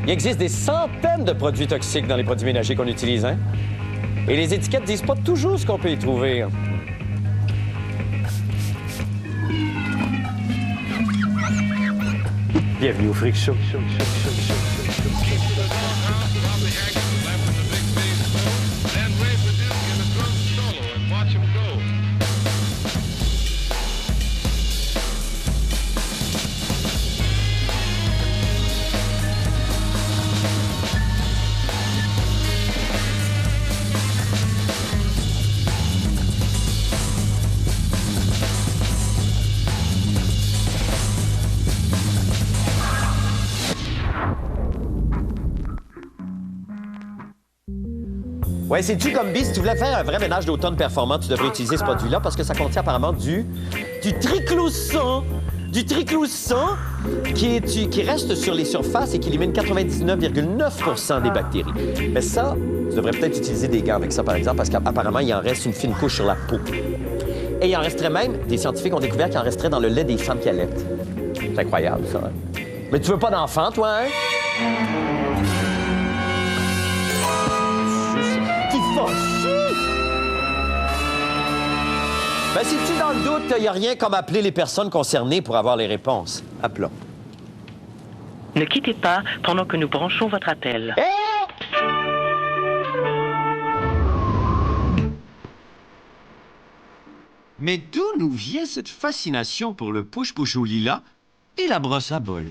Il existe des centaines de produits toxiques dans les produits ménagers qu'on utilise, hein? Et les étiquettes disent pas toujours ce qu'on peut y trouver. Bienvenue au Freak Show. Ouais, c'est du Gumby. Si tu voulais faire un vrai ménage d'automne performant, tu devrais utiliser ce produit-là parce que ça contient apparemment du triclosan. Du triclosan qui reste sur les surfaces et qui élimine 99,9 des bactéries. Mais ça, tu devrais peut-être utiliser des gants avec ça, par exemple, parce qu'apparemment, il en reste une fine couche sur la peau. Et il en resterait même, des scientifiques ont découvert qu'il en resterait dans le lait des femmes qui allaitent. C'est incroyable, ça. Hein? Mais tu veux pas d'enfant, toi, hein? Ben, si tu es dans le doute, il n'y a rien comme appeler les personnes concernées pour avoir les réponses. Appelons. Ne quittez pas pendant que nous branchons votre appel. Mais d'où nous vient cette fascination pour le push-push au lilas et la brosse à bol?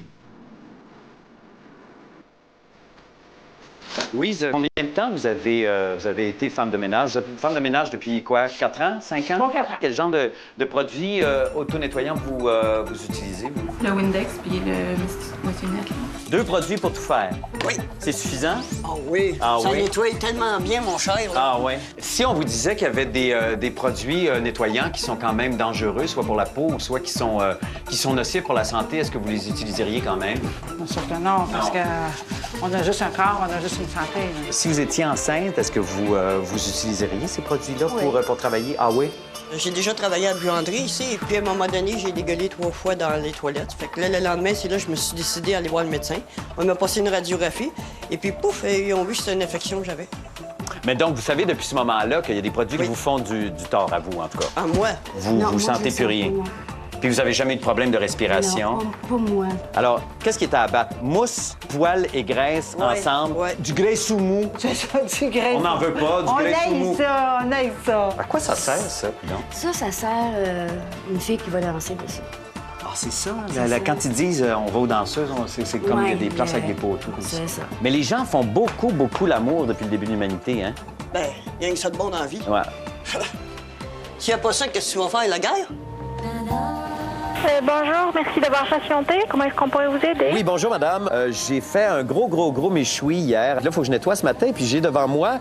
Louise, combien de temps vous avez été femme de ménage? Vous êtes femme de ménage depuis quoi? 4 ans? 5 ans? 4 ans. Quel genre de produits auto-nettoyants vous utilisez, vous? Le Windex puis le Moisissonnette. 2 produits pour tout faire? Oui. C'est suffisant? Ah oui. Ah ça oui? nettoie tellement bien, mon cher. Là. Ah oui. Si on vous disait qu'il y avait des produits nettoyants qui sont quand même dangereux, soit pour la peau ou soit qui sont nocifs pour la santé, est-ce que vous les utiliseriez quand même? Bien sûr que non, parce qu'on a juste un corps, on a juste une santé. Là. Si vous étiez enceinte, est-ce que vous utiliseriez ces produits-là pour travailler? Ah oui? J'ai déjà travaillé à la buanderie ici, et puis à un moment donné, j'ai dégueulé 3 fois dans les toilettes. Fait que là, le lendemain, c'est là que je me suis décidé à aller voir le médecin. On m'a passé une radiographie, et puis pouf, ils ont vu que c'était une infection que j'avais. Mais donc, vous savez depuis ce moment-là qu'il y a des produits qui vous font du tort à vous, en tout cas. À moi? Vous sentez plus rien. Puis vous n'avez jamais eu de problème de respiration. Non, pas moi. Alors, qu'est-ce qui est à abattre? Mousse, poils et graisse ensemble? Ouais. Du graisse sous mou? C'est ça, du graisse. On n'en veut pas, du graisse sous mou. On aime ça. À quoi ça sert, ça? Non? Ça sert une fille qui va danser dessus. Ah, c'est ça. C'est Quand ils disent on va aux danseuses, c'est comme il y a des places avec des poteaux comme ça. C'est ça. Mais les gens font beaucoup l'amour depuis le début de l'humanité, hein? Ben, il y a que ça de bon dans la vie. Ouais. S'il n'y a pas ça, qu'est-ce que tu vas faire, la guerre? Bonjour, merci d'avoir patienté. Comment est-ce qu'on pourrait vous aider? Oui, bonjour, madame. J'ai fait un gros méchoui hier. Là, il faut que je nettoie ce matin, puis j'ai devant moi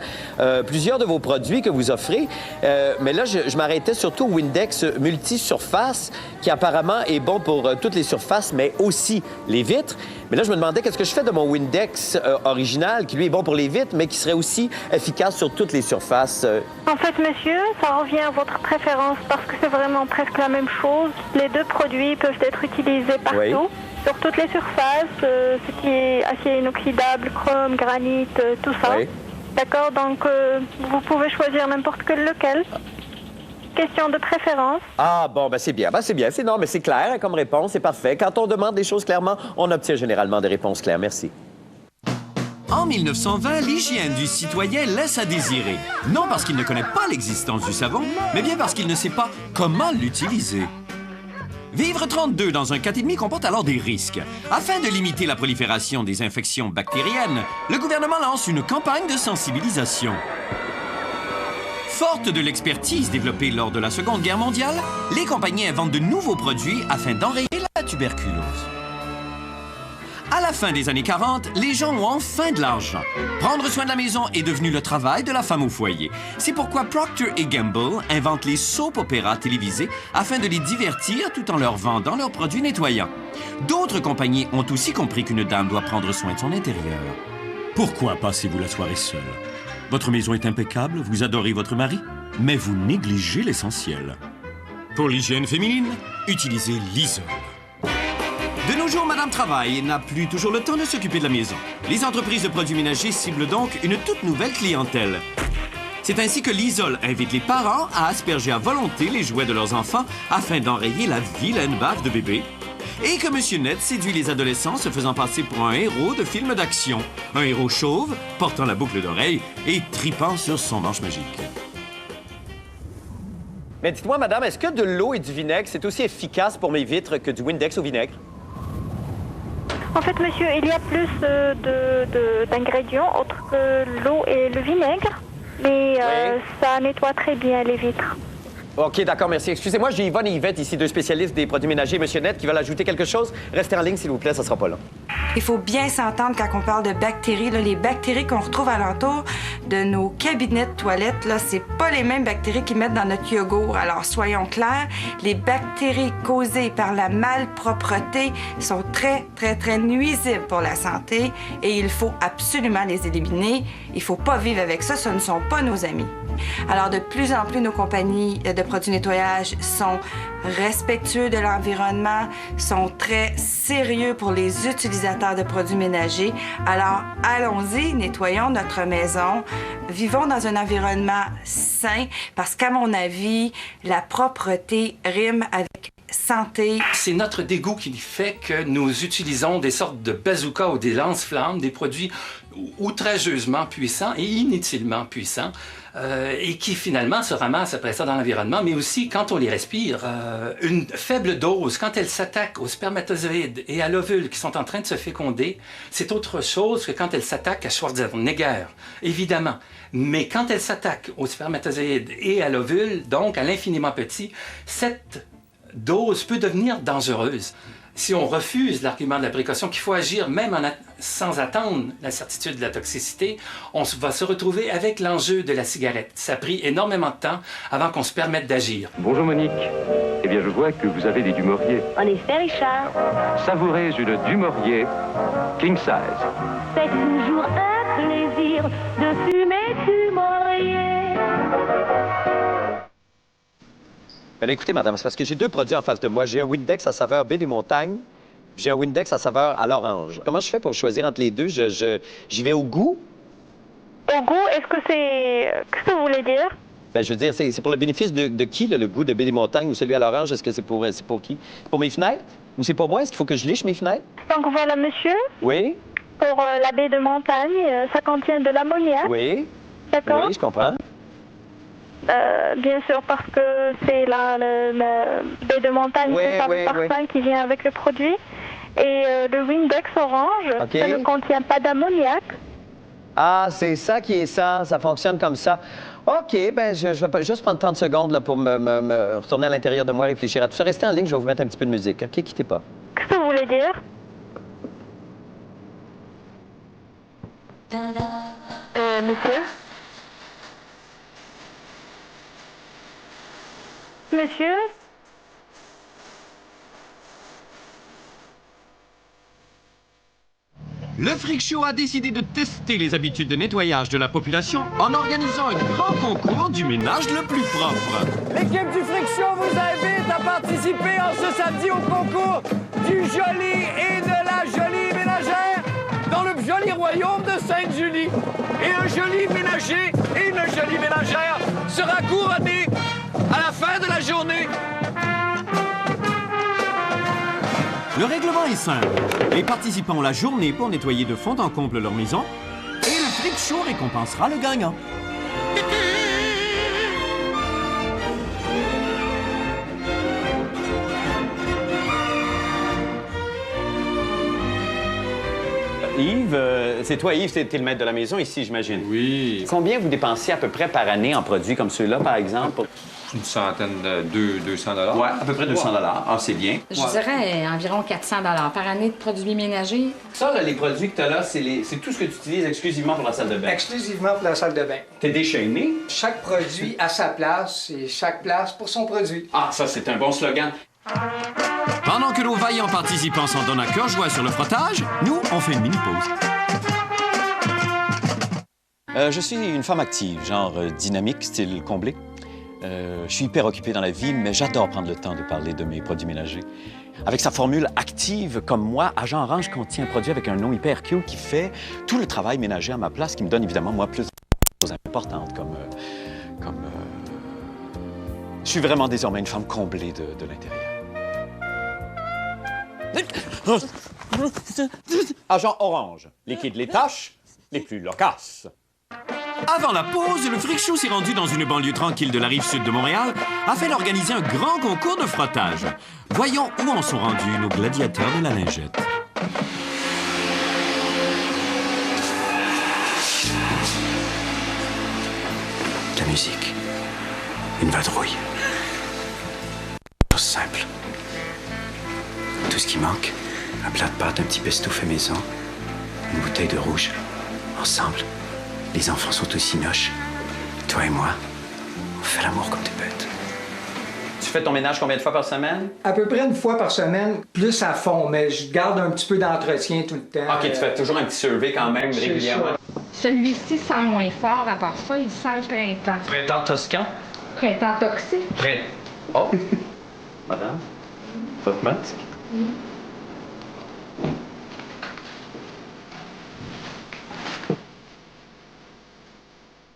plusieurs de vos produits que vous offrez. Mais là, je m'arrêtais surtout au Windex multi-surface, qui apparemment est bon pour toutes les surfaces, mais aussi les vitres. Mais là, je me demandais qu'est-ce que je fais de mon Windex original, qui lui est bon pour les vitres, mais qui serait aussi efficace sur toutes les surfaces. En fait, monsieur, ça revient à votre préférence parce que c'est vraiment presque la même chose. Les 2 produits peuvent être utilisés partout, Oui. sur toutes les surfaces, ce qui est acier inoxydable, chrome, granit, tout ça. Oui. D'accord, donc vous pouvez choisir n'importe lequel. Question de préférence. Ah, bon, ben c'est bien. Non, mais c'est clair comme réponse, c'est parfait. Quand on demande des choses clairement, on obtient généralement des réponses claires. Merci. En 1920, l'hygiène du citoyen laisse à désirer. Non parce qu'il ne connaît pas l'existence du savon, mais bien parce qu'il ne sait pas comment l'utiliser. Vivre 32 dans un 4,5 comporte alors des risques. Afin de limiter la prolifération des infections bactériennes, le gouvernement lance une campagne de sensibilisation. Fortes de l'expertise développée lors de la Seconde Guerre mondiale, les compagnies inventent de nouveaux produits afin d'enrayer la tuberculose. À la fin des années 40, les gens ont enfin de l'argent. Prendre soin de la maison est devenu le travail de la femme au foyer. C'est pourquoi Procter & Gamble invente les soap-opéras télévisés afin de les divertir tout en leur vendant leurs produits nettoyants. D'autres compagnies ont aussi compris qu'une dame doit prendre soin de son intérieur. Pourquoi passez-vous la soirée seule? Votre maison est impeccable, vous adorez votre mari, mais vous négligez l'essentiel. Pour l'hygiène féminine, utilisez Lysol. De nos jours, Madame travaille et n'a plus toujours le temps de s'occuper de la maison. Les entreprises de produits ménagers ciblent donc une toute nouvelle clientèle. C'est ainsi que l'Isole invite les parents à asperger à volonté les jouets de leurs enfants afin d'enrayer la vilaine bave de bébé. Et que Monsieur Net séduit les adolescents se faisant passer pour un héros de film d'action. Un héros chauve, portant la boucle d'oreille et tripant sur son manche magique. Mais dites-moi, madame, est-ce que de l'eau et du vinaigre, c'est aussi efficace pour mes vitres que du Windex au vinaigre? En fait, monsieur, il y a plus d'ingrédients autres que l'eau et le vinaigre, mais ça nettoie très bien les vitres. OK, d'accord, merci. Excusez-moi, j'ai Yvonne et Yvette, ici, deux spécialistes des produits ménagers, Monsieur Net, qui veulent ajouter quelque chose. Restez en ligne, s'il vous plaît, ça sera pas long. Il faut bien s'entendre quand on parle de bactéries. Là, les bactéries qu'on retrouve alentour de nos cabinets de toilettes, là, c'est pas les mêmes bactéries qu'ils mettent dans notre yogourt. Alors, soyons clairs, les bactéries causées par la malpropreté sont très, très, très nuisibles pour la santé et il faut absolument les éliminer. Il faut pas vivre avec ça, ce ne sont pas nos amis. Alors, de plus en plus, nos compagnies de produits nettoyage sont respectueux de l'environnement, sont très sérieux pour les utilisateurs de produits ménagers. Alors, allons-y, nettoyons notre maison, vivons dans un environnement sain, parce qu'à mon avis, la propreté rime avec santé. C'est notre dégoût qui fait que nous utilisons des sortes de bazookas ou des lance-flammes, des produits outrageusement puissants et inutilement puissants, et qui finalement se ramassent après ça dans l'environnement, mais aussi quand on les respire. Une faible dose, quand elle s'attaque aux spermatozoïdes et à l'ovule qui sont en train de se féconder, c'est autre chose que quand elle s'attaque à Schwarzenegger, évidemment. Mais quand elle s'attaque aux spermatozoïdes et à l'ovule, donc à l'infiniment petit, cette dose peut devenir dangereuse. Si on refuse l'argument de la précaution qu'il faut agir même sans attendre la certitude de la toxicité, on va se retrouver avec l'enjeu de la cigarette. Ça a pris énormément de temps avant qu'on se permette d'agir. Bonjour Monique. Eh bien, je vois que vous avez des Dumorier. En effet, Richard. Savourez une Dumorier King Size. C'est toujours un plaisir de fumer Dumorier. Bien, écoutez, madame, c'est parce que j'ai deux produits en face de moi. J'ai un Windex à saveur baie des montagnes, j'ai un Windex à saveur à l'orange. Comment je fais pour choisir entre les deux? J'y vais au goût? Au goût, est-ce que c'est... Qu'est-ce que vous voulez dire? Bien, je veux dire, c'est pour le bénéfice de qui, là, le goût de baie des montagnes ou celui à l'orange? Est-ce que c'est pour qui? Pour mes fenêtres? Ou c'est pour moi? Est-ce qu'il faut que je liche mes fenêtres? Donc voilà, monsieur. Oui? Pour la baie de montagne, ça contient de l'ammoniac. Oui? D'accord? Oui, je comprends. Bien sûr, parce que c'est la baie de montagne, c'est ça le parfum qui vient avec le produit. Et le Windex orange, ça ne contient pas d'ammoniac. Ah, c'est ça qui est ça. Ça fonctionne comme ça. OK, bien, je vais juste prendre 30 secondes là, pour me retourner à l'intérieur de moi, réfléchir à tout ça. Restez en ligne, je vais vous mettre un petit peu de musique. OK, quittez pas. Qu'est-ce que vous voulez dire? Monsieur? Monsieur? Le Freak Show a décidé de tester les habitudes de nettoyage de la population en organisant un grand concours du ménage le plus propre. L'équipe du Freak Show vous invite à participer en ce samedi au concours du joli et de la jolie ménagère dans le joli royaume de Sainte-Julie. Et un joli ménager et une jolie ménagère sera couronné à la fin de la journée. Le règlement est simple. Les participants ont la journée pour nettoyer de fond en comble leur maison et le Freak Show récompensera le gagnant. Yves, c'est toi, Yves, t'es le maître de la maison ici, j'imagine. Oui. Combien vous dépensez à peu près par année en produits comme ceux-là, par exemple? Une centaine de 200 $. Oui, à peu près 200 $. Ah, c'est bien. Je dirais environ 400 $ par année de produits ménagers. Ça, là, les produits que tu as là, c'est tout ce que tu utilises exclusivement pour la salle de bain. Exclusivement pour la salle de bain. T'es déchaîné? Chaque produit à sa place et chaque place pour son produit. Ah, ça, c'est un bon slogan. Pendant que nos vaillants participants s'en donnent à cœur joie sur le frottage, nous, on fait une mini-pause. Je suis une femme active, genre dynamique, style comblé. Je suis hyper occupé dans la vie, mais j'adore prendre le temps de parler de mes produits ménagers. Avec sa formule active, comme moi, Agent Orange contient un produit avec un nom hyper cute qui fait tout le travail ménager à ma place, qui me donne évidemment, moi, plus de choses importantes, comme je suis vraiment désormais une femme comblée de l'intérieur. Agent Orange, liquide les tâches les plus loquaces. Avant la pause, le Freak Show s'est rendu dans une banlieue tranquille de la rive sud de Montréal afin d'organiser un grand concours de frottage. Voyons où en sont rendus nos gladiateurs de la lingette. De la musique. Une vadrouille. Chose simple. Tout ce qui manque, un plat de pâtes, un petit pesto fait maison, une bouteille de rouge. Ensemble, les enfants sont aussi noches. Toi et moi, on fait l'amour comme des bêtes. Tu fais ton ménage combien de fois par semaine? À peu près une fois par semaine, plus à fond, mais je garde un petit peu d'entretien tout le temps. OK, tu fais toujours un petit survey quand même régulièrement. Celui-ci sent moins fort, à part ça, il sent le printemps. Printemps toscan? Printemps toxique. Oh! Madame, votre masque?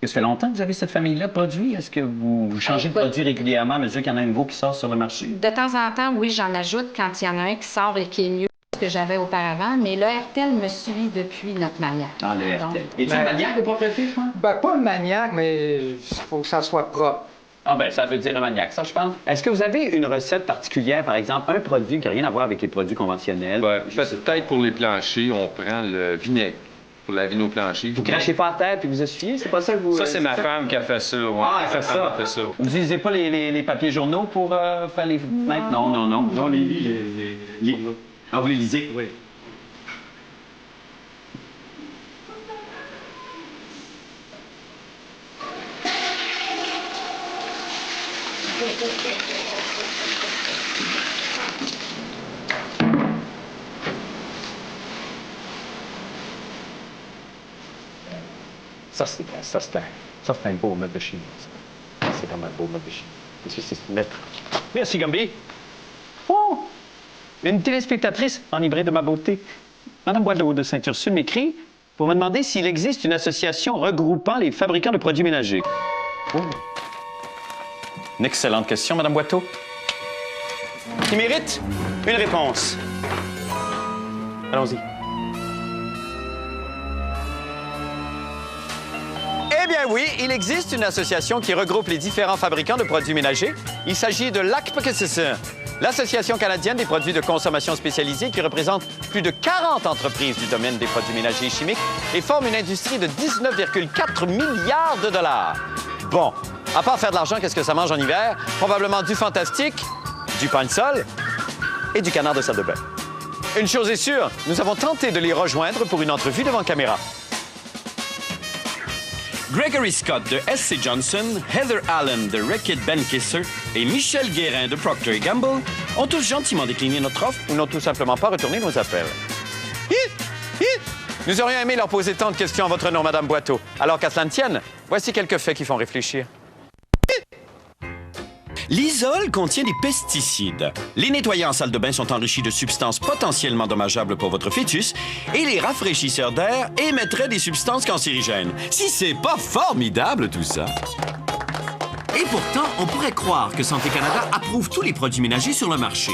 Ça fait longtemps que vous avez cette famille-là de produits? Est-ce que vous changez de produit régulièrement à mesure qu'il y en a un nouveau qui sort sur le marché? De temps en temps, oui, j'en ajoute quand il y en a un qui sort et qui est mieux que ce que j'avais auparavant, mais le RTL me suit depuis notre mariage. Ah, le RTL. Es-tu un maniaque de propriété, toi? Ben, pas un maniaque, mais il faut que ça soit propre. Ah ben, ça veut dire un maniaque, ça, je pense. Est-ce que vous avez une recette particulière, par exemple, un produit qui n'a rien à voir avec les produits conventionnels? Ben, peut-être pour les planchers, on prend le vinaigre pour laver nos planchers. Vous crachez pas à terre puis vous essuyez? C'est pas ça que vous... Ça, c'est ma femme qui a fait ça. Ouais. Ah, c'est ça. Fait ça. Vous n'utilisez pas les papiers journaux pour faire les fenêtres? Non. Non, les... Ah, vous les lisez? Oui. Ça, c'est un beau meuble de Chine. C'est comme un beau meuble de Chine. C'est 6 mètres. Merci, Gumby. Oh! Une téléspectatrice enivrée de ma beauté. Madame Boileau de Saint-Ursule m'écrit pour me demander s'il existe une association regroupant les fabricants de produits ménagers. Oh. Une excellente question, Madame Boiteau. Qui mérite une réponse. Allons-y. Eh bien oui, il existe une association qui regroupe les différents fabricants de produits ménagers. Il s'agit de l'ACPCSS, l'Association canadienne des produits de consommation spécialisés qui représente plus de 40 entreprises du domaine des produits ménagers et chimiques et forme une industrie de 19,4 milliards de dollars. Bon, à part faire de l'argent, qu'est-ce que ça mange en hiver? Probablement du fantastique, du pain de sol et du canard de salle de bain. Une chose est sûre, nous avons tenté de les rejoindre pour une entrevue devant caméra. Gregory Scott de SC Johnson, Heather Allen de Reckitt Benckiser et Michel Guérin de Procter & Gamble ont tous gentiment décliné notre offre ou n'ont tout simplement pas retourné nos appels. Nous aurions aimé leur poser tant de questions en votre nom, Madame Boiteau. Alors qu'à cela ne tienne, voici quelques faits qui font réfléchir. L'isole contient des pesticides. Les nettoyants en salle de bain sont enrichis de substances potentiellement dommageables pour votre fœtus et les rafraîchisseurs d'air émettraient des substances cancérigènes. Si c'est pas formidable, tout ça! Et pourtant, on pourrait croire que Santé Canada approuve tous les produits ménagers sur le marché.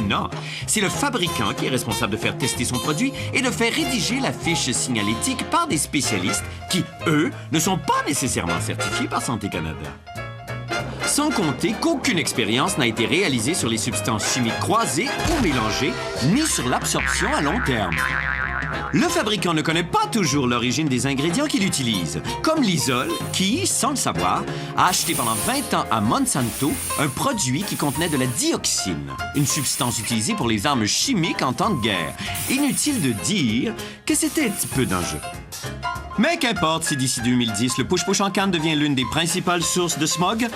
Non! C'est le fabricant qui est responsable de faire tester son produit et de faire rédiger la fiche signalétique par des spécialistes qui, eux, ne sont pas nécessairement certifiés par Santé Canada. Sans compter qu'aucune expérience n'a été réalisée sur les substances chimiques croisées ou mélangées, ni sur l'absorption à long terme. Le fabricant ne connaît pas toujours l'origine des ingrédients qu'il utilise, comme l'isole, qui, sans le savoir, a acheté pendant 20 ans à Monsanto un produit qui contenait de la dioxine, une substance utilisée pour les armes chimiques en temps de guerre. Inutile de dire que c'était un petit peu dangereux. Mais qu'importe si d'ici 2010, le push-push en canne devient l'une des principales sources de smog,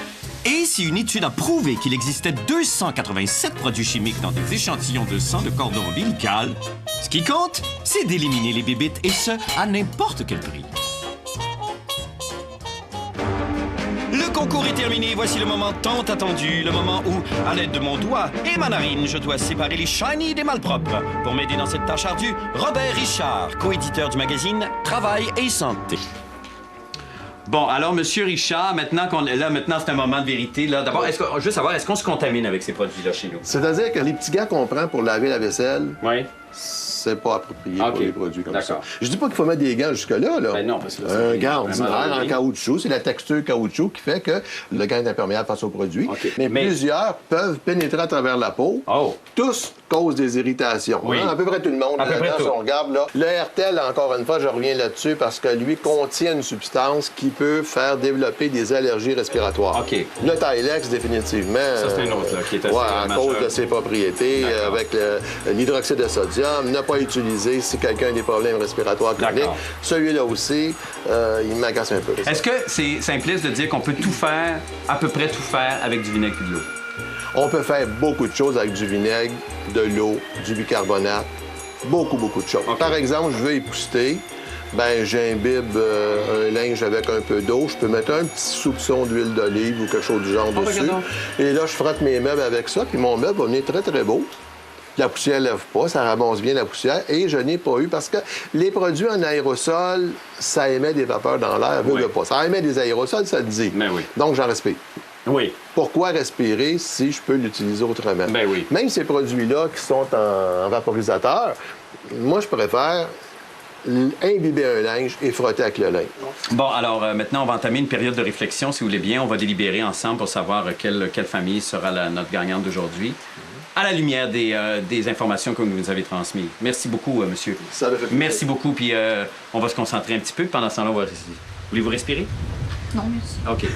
et si une étude a prouvé qu'il existait 287 produits chimiques dans des échantillons de sang de cordon ombilical, ce qui compte, c'est d'éliminer les bébites, et ce, à n'importe quel prix. Le concours est terminé. Voici le moment tant attendu. Le moment où, à l'aide de mon doigt et ma narine, je dois séparer les shiny des malpropres. Pour m'aider dans cette tâche ardue, Robert Richard, co-éditeur du magazine Travail et Santé. Bon, alors, Monsieur Richard, maintenant c'est un moment de vérité. Là, d'abord, je veux savoir, est-ce qu'on se contamine avec ces produits-là chez nous? C'est-à-dire que les petits gants qu'on prend pour laver la vaisselle, oui, c'est pas approprié pour les produits comme ça. D'accord. Je dis pas qu'il faut mettre des gants jusque-là. Là. Ben non, parce que là, un gant ordinaire en caoutchouc, c'est la texture caoutchouc qui fait que le gant est imperméable face au produit. Okay. Mais plusieurs peuvent pénétrer à travers la peau. Tous causent des irritations. Oui. À peu près tout le monde. Si on regarde là, le Hertel, encore une fois, je reviens là-dessus parce que lui contient une substance qui peut faire développer des allergies respiratoires. Le Tylex, définitivement. Ça, c'est un autre là, qui est assez à cause de ses propriétés, avec l'hydroxyde de sodium, ne pas utiliser si quelqu'un a des problèmes respiratoires chroniques. Celui-là aussi, il m'agace un peu. Est-ce que c'est simpliste de dire qu'on peut tout faire, à peu près tout faire, avec du vinaigre et de l'eau? On peut faire beaucoup de choses avec du vinaigre, de l'eau, du bicarbonate, beaucoup de choses. Par exemple, je veux épousseter, ben j'imbibe un linge avec un peu d'eau, je peux mettre un petit soupçon d'huile d'olive ou quelque chose du genre dessus. Et là, je frotte mes meubles avec ça, puis mon meuble va venir très, très beau. La poussière ne lève pas, ça ramasse bien la poussière. Et je n'ai pas eu, parce que les produits en aérosol, ça émet des vapeurs dans l'air, veut pas. Ça émet des aérosols, ça le dit. Donc, j'en respire. Oui. Pourquoi respirer si je peux l'utiliser autrement? Même ces produits-là qui sont en vaporisateur, moi, je préfère imbiber un linge et frotter avec le linge. Bon, alors maintenant, on va entamer une période de réflexion, si vous voulez bien. On va délibérer ensemble pour savoir quelle famille sera notre gagnante d'aujourd'hui, à la lumière des informations que vous nous avez transmises. Merci beaucoup, monsieur. Ça me fait plaisir. Merci beaucoup, puis on va se concentrer un petit peu. Pendant ce temps-là, on va... Voulez-vous respirer? Non, merci. OK.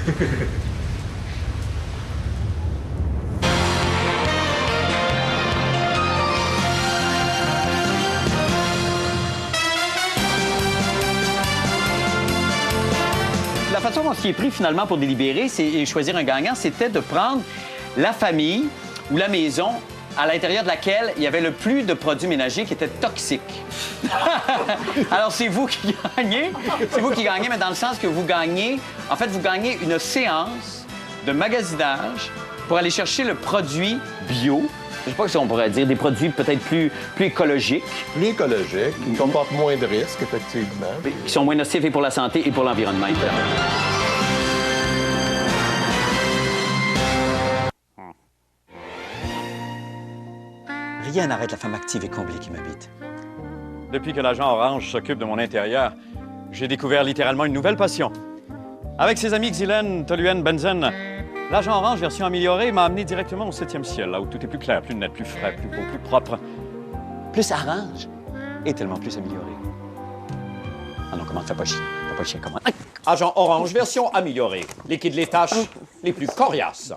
La façon dont ce qui est pris finalement pour délibérer et choisir un gagnant, c'était de prendre la famille ou la maison à l'intérieur de laquelle il y avait le plus de produits ménagers qui étaient toxiques. Alors, c'est vous qui gagnez. C'est vous qui gagnez, mais dans le sens que vous gagnez... En fait, vous gagnez une séance de magasinage pour aller chercher le produit bio. Je ne sais pas si on pourrait dire des produits peut-être plus écologiques. Plus écologiques, qui comportent moins de risques, effectivement. Qui sont moins nocifs et pour la santé et pour l'environnement, évidemment. Rien n'arrête la femme active et comblée qui m'habite. Depuis que l'agent Orange s'occupe de mon intérieur, j'ai découvert littéralement une nouvelle passion. Avec ses amis Xylène, Toluen, Benzen, l'agent Orange version améliorée m'a amené directement au 7e ciel, là où tout est plus clair, plus net, plus frais, plus beau, plus propre. Plus Orange et tellement plus amélioré. Ah non, comment? Fais pas chier. Fais pas chier, comment? Agent Orange version améliorée. Liquide les tâches les plus coriaces.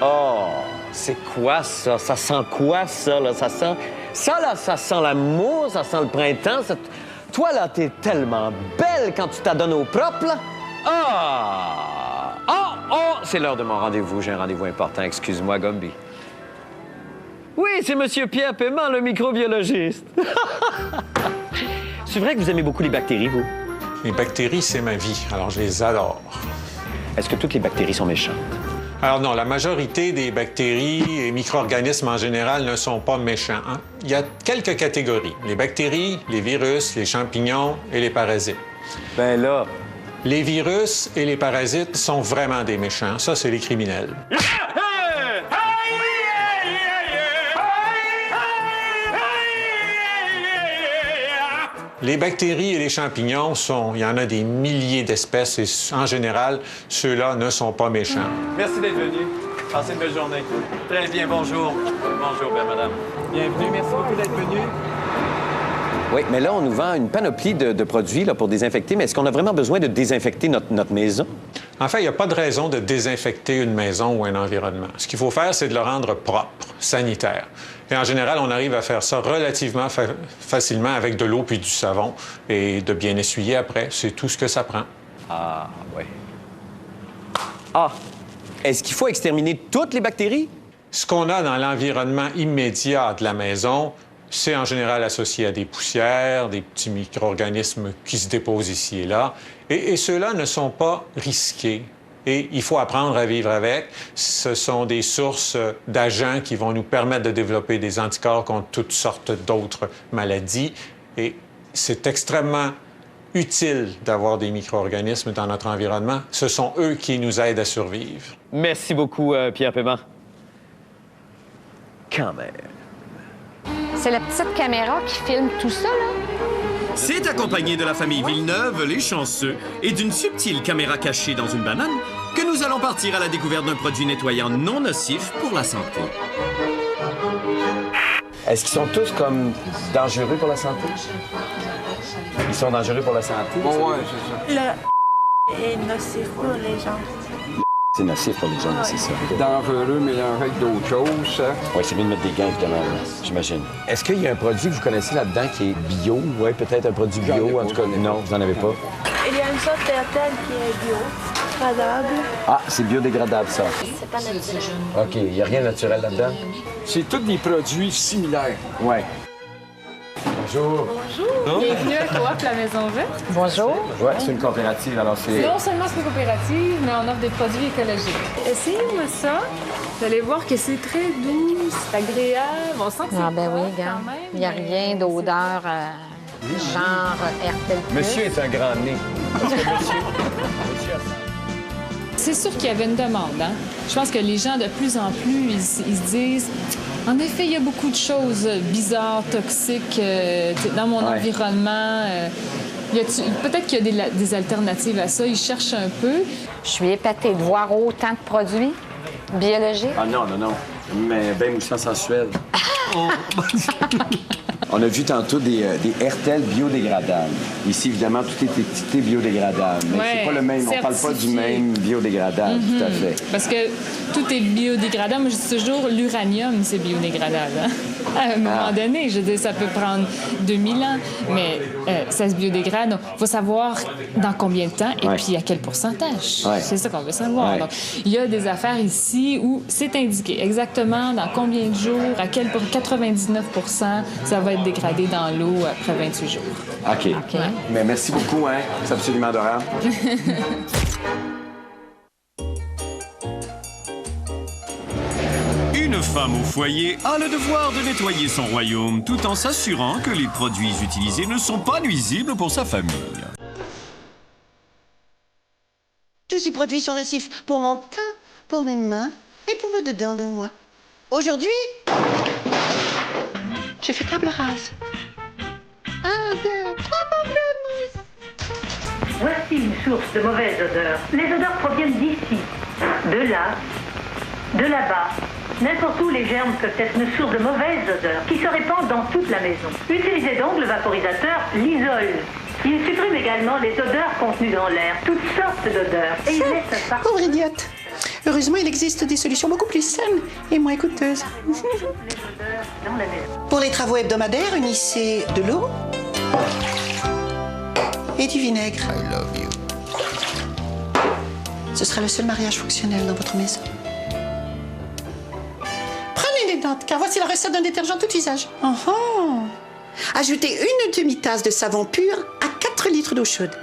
Oh, c'est quoi ça? Ça sent quoi, ça, là? Ça sent... Ça, là, ça sent l'amour, ça sent le printemps. Toi, là, t'es tellement belle quand tu t'adonnes au propre, là. Ah! Oh! C'est l'heure de mon rendez-vous. J'ai un rendez-vous important. Excuse-moi, Gumby. Oui, c'est Monsieur Pierre Paiement, le microbiologiste. C'est vrai que vous aimez beaucoup les bactéries, vous? Les bactéries, c'est ma vie. Alors, je les adore. Est-ce que toutes les bactéries sont méchantes? Alors non, la majorité des bactéries et micro-organismes en général ne sont pas méchants. Hein? Il y a quelques catégories. Les bactéries, les virus, les champignons et les parasites. Ben là... Les virus et les parasites sont vraiment des méchants. Ça, c'est les criminels. Les bactéries et les champignons il y en a des milliers d'espèces et en général, ceux-là ne sont pas méchants. Merci d'être venu. Passez une belle journée. Très bien, bonjour. Bonjour, belle madame. Bienvenue, merci beaucoup d'être venu. Oui, mais là, on nous vend une panoplie de produits là, pour désinfecter. Mais est-ce qu'on a vraiment besoin de désinfecter notre maison? En fait, il n'y a pas de raison de désinfecter une maison ou un environnement. Ce qu'il faut faire, c'est de le rendre propre, sanitaire. Et en général, on arrive à faire ça relativement facilement avec de l'eau puis du savon et de bien essuyer après. C'est tout ce que ça prend. Ah, oui. Ah, est-ce qu'il faut exterminer toutes les bactéries? Ce qu'on a dans l'environnement immédiat de la maison, c'est en général associé à des poussières, des petits micro-organismes qui se déposent ici et là. Et ceux-là ne sont pas risqués. Et il faut apprendre à vivre avec. Ce sont des sources d'agents qui vont nous permettre de développer des anticorps contre toutes sortes d'autres maladies. Et c'est extrêmement utile d'avoir des micro-organismes dans notre environnement. Ce sont eux qui nous aident à survivre. Merci beaucoup, Pierre Paiement. Quand même. C'est la petite caméra qui filme tout ça, là? C'est accompagné de la famille Villeneuve, les chanceux, et d'une subtile caméra cachée dans une banane que nous allons partir à la découverte d'un produit nettoyant non nocif pour la santé. Est-ce qu'ils sont tous comme dangereux pour la santé? Ils sont dangereux pour la santé? Bon, ouais, c'est ça. Le est nocif pour les gens. C'est nocif pour les gens, c'est ça. Dangereux mélangé avec d'autres choses. Oui, c'est mieux de mettre des gants, évidemment, j'imagine. Est-ce qu'il y a un produit que vous connaissez là-dedans qui est bio? Oui, peut-être un produit bio, en tout cas. Non, vous n'en avez pas? Il y a une sorte d'Hertel qui est biodégradable. Ah, c'est biodégradable, ça. C'est pas naturel. OK, il n'y a rien de naturel là-dedans? C'est tous des produits similaires. Oui. Bonjour. Bonjour. Bienvenue à Coop La Maison Verte. Bonjour. Oui, c'est une coopérative, alors c'est... Non seulement c'est une coopérative, mais on offre des produits écologiques. Essayez-moi ça. Vous allez voir que c'est très doux, c'est agréable. On sent que c'est ben oui, regarde. Il n'y a rien d'odeur genre Hertel Plus. Monsieur est un grand nez. C'est sûr qu'il y avait une demande. Hein? Je pense que les gens, de plus en plus, ils se disent... En effet, il y a beaucoup de choses bizarres, toxiques dans mon environnement. Peut-être qu'il y a des alternatives à ça. Ils cherchent un peu. Je suis épatée de voir autant de produits biologiques. Ah non. Mais bien moussant sensuel. On a vu tantôt des Hertel biodégradables. Ici, évidemment, tout est étiqueté biodégradable. Mais c'est pas le même. On parle pas du même biodégradable, tout à fait. Parce que tout est biodégradable. Moi, je dis toujours, l'uranium, c'est biodégradable. Hein? À un moment donné, je dis, ça peut prendre 2000 ans, mais ça se biodégrade. Il faut savoir dans combien de temps et puis à quel pourcentage. Ouais. C'est ça qu'on veut savoir. Ouais. Donc, il y a des affaires ici où c'est indiqué exactement dans combien de jours, à quel pour 99 ça va être dégradé dans l'eau après 28 jours. OK. Mais merci beaucoup, hein. C'est absolument adorable. Une femme au foyer a le devoir de nettoyer son royaume tout en s'assurant que les produits utilisés ne sont pas nuisibles pour sa famille. Tous ces produits sont nocifs pour mon teint, pour mes mains et pour le dedans de moi. Aujourd'hui, je fais table rase. 1, 2, 3 pamplemousses. Voici une source de mauvaise odeur. Les odeurs proviennent d'ici, de là, de là-bas. N'importe où, les germes peuvent être une source de mauvaise odeur qui se répand dans toute la maison. Utilisez donc le vaporisateur Lysol. Il supprime également les odeurs contenues dans l'air, toutes sortes d'odeurs, et il laisse un parfum. Pauvre idiote. Heureusement, il existe des solutions beaucoup plus saines et moins coûteuses. Pour les travaux hebdomadaires, unissez de l'eau et du vinaigre. I love you. Ce sera le seul mariage fonctionnel dans votre maison. Prenez les dents, car voici la recette d'un détergent tout usage. Ajoutez une demi-tasse de savon pur à 4 litres d'eau chaude.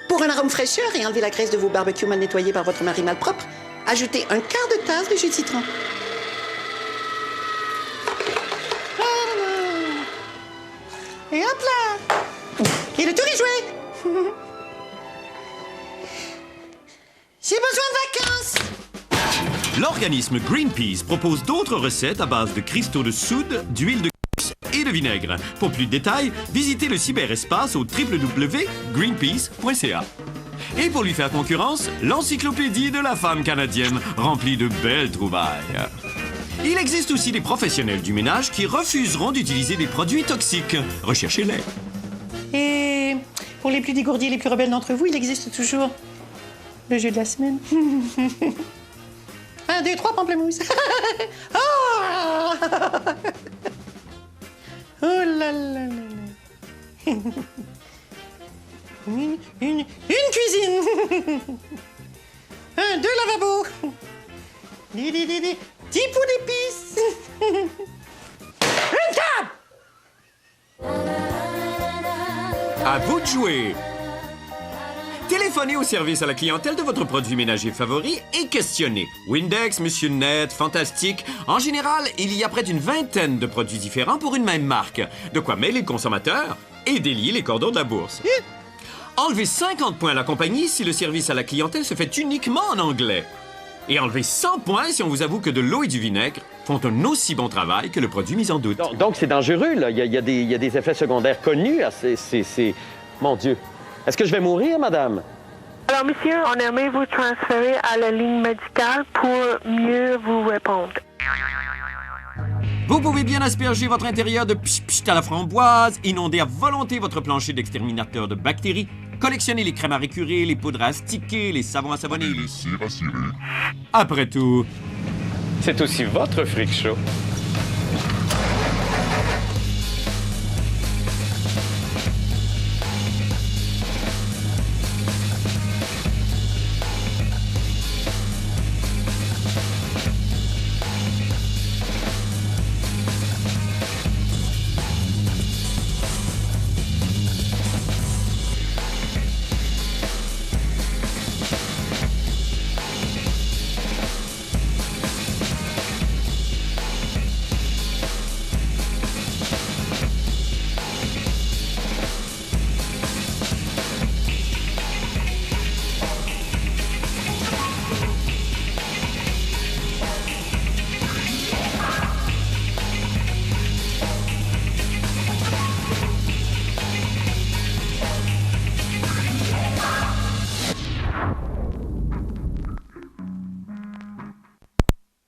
Pour un arôme fraîcheur et enlever la graisse de vos barbecues mal nettoyés par votre mari malpropre, ajoutez un quart de tasse de jus de citron. Et hop là! Et le tour est joué! J'ai besoin de vacances! L'organisme Greenpeace propose d'autres recettes à base de cristaux de soude, d'huile de et de vinaigre. Pour plus de détails, visitez le cyberespace au www.greenpeace.ca. Et pour lui faire concurrence, l'encyclopédie de la femme canadienne, remplie de belles trouvailles. Il existe aussi des professionnels du ménage qui refuseront d'utiliser des produits toxiques. Recherchez-les. Et pour les plus dégourdis et les plus rebelles d'entre vous, il existe toujours le jeu de la semaine. 1, 2, 3 pamplemousses. Oh là là là là. Une cuisine. 1, 2 lavabos. 10 pots d'épices. Une table! À vous de jouer! Téléphonez au service à la clientèle de votre produit ménager favori et questionnez. Windex, Monsieur Net, Fantastique. En général, il y a près d'une vingtaine de produits différents pour une même marque. De quoi mêler le consommateur et délier les cordons de la bourse. Enlevez 50 points à la compagnie si le service à la clientèle se fait uniquement en anglais. Et enlevez 100 points si on vous avoue que de l'eau et du vinaigre font un aussi bon travail que le produit mis en doute. Donc c'est dangereux, là. Il y a des effets secondaires connus. Mon Dieu. Est-ce que je vais mourir, madame? Alors, monsieur, on aimerait vous transférer à la ligne médicale pour mieux vous répondre. Vous pouvez bien asperger votre intérieur de pch-pch à la framboise, inonder à volonté votre plancher d'exterminateur de bactéries, collectionner les crèmes à récurer, les poudres à astiquer, les savons à savonner, les cires à cirer. Après tout, c'est aussi votre freak show.